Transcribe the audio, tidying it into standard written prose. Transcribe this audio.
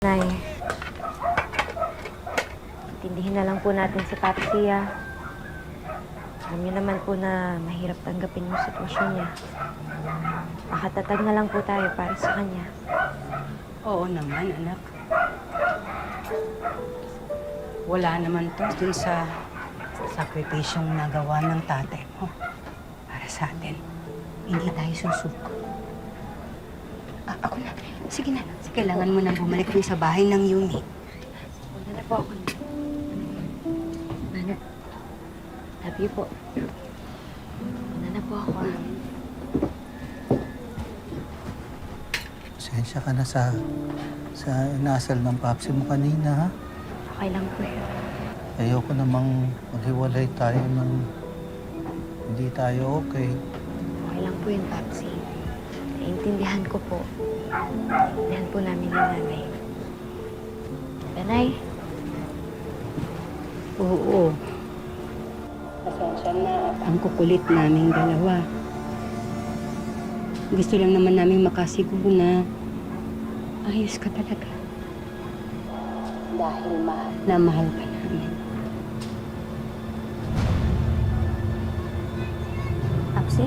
Nay, intindihin na lang po natin si Papsi, ah. Alam niyo naman po na mahirap tanggapin yung sitwasyon niya. Makatatag na lang po tayo para sa kanya. Oo naman, anak. Wala naman to dun sa sakripisyong nagawa ng tatay mo para sa atin. Hindi tayo susuko. Ako na. Sige na. Kailangan mo na bumalik dun sa bahay ng Yumi. Wala na po ako. Nana, love you po. Wala na po ako. Pasensya ka na sa inasal ng papsi mo kanina, ha? Okay lang po yun. Ayoko namang maghiwalay tayo ng hindi tayo okay. Okay lang po yun, Papsi. Naiintindihan ko po. Naiintindihan po namin yung nanay. Nanay? Oo. Pasensya na. Ang kukulit naming dalawa. Gusto lang naman namin makasiguro na ayos ka talaga. Dahil mahal na mahal ka namin. Papsi?